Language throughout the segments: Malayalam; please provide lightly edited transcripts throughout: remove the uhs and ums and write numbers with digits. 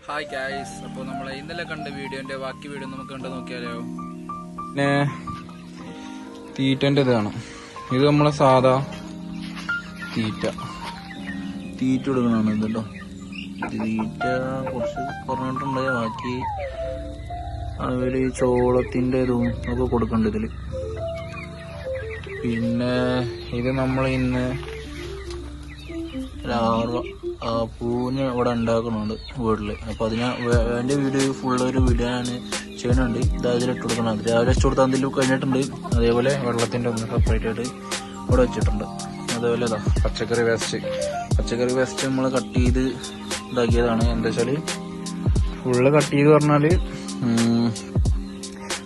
ഹായ് ഗൈസ്, അപ്പോൾ നമ്മൾ ഇന്നലെ കണ്ട വീഡിയോന്റെ ബാക്കി വീഡിയോ നമുക്ക് കണ്ടു നോക്കിയാലോ. പിന്നെ തീറ്റന്റെ ഇതാണ്. ഇത് നമ്മളെ സാധാ തീറ്റ കൊടുക്കണതാണ് ഇതല്ലോ. തീറ്റ കുറച്ച് കുറഞ്ഞിട്ടുണ്ട്. ബാക്കി അതുപോലെ ചോളത്തിന്റെ ഇതും ഒക്കെ കൊടുക്കണ്ട് ഇതില്. പിന്നെ ഇത് നമ്മൾ ഇന്ന് പൂവിന് ഇവിടെ ഉണ്ടാക്കുന്നുണ്ട് വീട്ടില്. അപ്പൊ അതിന്റെ വീഡിയോ ഫുള്ളൊരു വീഡിയോ ഞാൻ ചെയ്യുന്നുണ്ട്. ഇത് അതിലിട്ട് കൊടുക്കണം. അത് രാവിലെ വെച്ച് കൊടുത്താൽ എന്തെങ്കിലും കഴിഞ്ഞിട്ടുണ്ട്. അതേപോലെ വെള്ളത്തിന്റെ ഒന്ന് സെപ്പറേറ്റ് ആയിട്ട് ഇവിടെ വെച്ചിട്ടുണ്ട്. അതേപോലെ ഇതാ പച്ചക്കറി വേസ്റ്റ് നമ്മൾ കട്ട് ചെയ്ത് ഇതാക്കിയതാണ്. എന്താ വെച്ചാല് ഫുള്ള് കട്ട് ചെയ്ത് പറഞ്ഞാല്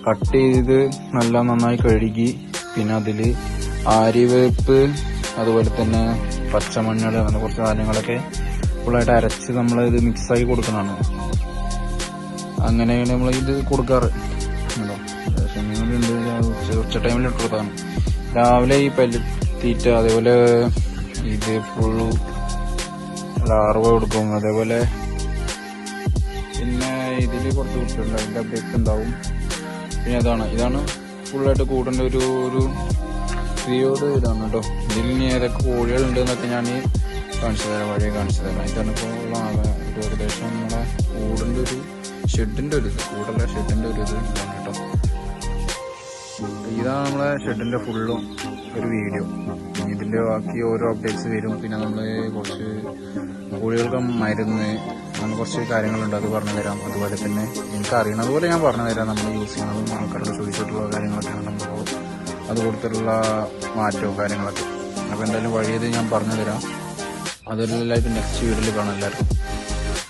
കട്ട് ചെയ്ത് നല്ല നന്നായി കഴുകി, പിന്നെ അതില് ആര്യവേപ്പ് അതുപോലെ തന്നെ പച്ചമഞ്ഞൾ അങ്ങനെ കുറച്ച് സാധനങ്ങളൊക്കെ ഫുള്ളായിട്ട് അരച്ച് നമ്മളിത് മിക്സാക്കി കൊടുക്കുന്നതാണ്. അങ്ങനെയാണ് നമ്മൾ ഇത് കൊടുക്കാറ്. ഉച്ച ടൈമിൽ ഇട്ട് കൊടുത്താണ്. രാവിലെ ഈ തീറ്റ അതേപോലെ ഇത് ഫുള്ള് ലാർവ കൊടുക്കും. അതേപോലെ പിന്നെ ഇതിൽ കുറച്ച് കുട്ടികളുണ്ട്, അതിൻ്റെ അപ്ഡേറ്റ് ഉണ്ടാവും. പിന്നെ ഇതാണ് ഫുള്ളായിട്ട് കൂടേണ്ട ഒരു ഇതാണ് കേട്ടോ. ഇതിൽ ഇനി ഏതൊക്കെ കോഴികളുണ്ട് എന്നൊക്കെ ഞാൻ കാണിച്ചു തരാം, വഴിയെ കാണിച്ചു തരാം. ഇതാണ് ഇപ്പോൾ ഉള്ള ഒരു ഏകദേശം നമ്മളെ കൂടിൻ്റെ ഒരു ഷെഡിൻ്റെ ഒരു ഇത്, കൂടല്ല ഷെഡിൻ്റെ ഒരു ഇത് ഇതാണ് കേട്ടോ. ഇതാണ് നമ്മളെ ഷെഡിൻ്റെ ഫുള്ളും ഒരു വീഡിയോ. ഇതിൻ്റെ ബാക്കി ഓരോ അപ്ഡേറ്റ്സ് വരും. പിന്നെ നമ്മൾ കുറച്ച് കോഴികൾക്ക് മരുന്ന് അങ്ങനെ കുറച്ച് കാര്യങ്ങളുണ്ട്, അത് പറഞ്ഞു തരാം. അതുപോലെ തന്നെ എനിക്ക് അറിയണത് പോലെ ഞാൻ പറഞ്ഞു തരാം. നമ്മൾ യൂസ് ചെയ്യണതും ആൾക്കാരോട് ചോദിച്ചിട്ടുള്ള കാര്യങ്ങളൊക്കെയാണ് നമ്മൾ അത് കൊടുത്തിട്ടുള്ള മാറ്റവും കാര്യങ്ങളൊക്കെ. അപ്പോൾ എന്തായാലും വഴിയത് ഞാൻ പറഞ്ഞു തരാം. അതെല്ലാം നെക്സ്റ്റ് വീഡിയോയിൽ കാണാം എല്ലാവർക്കും.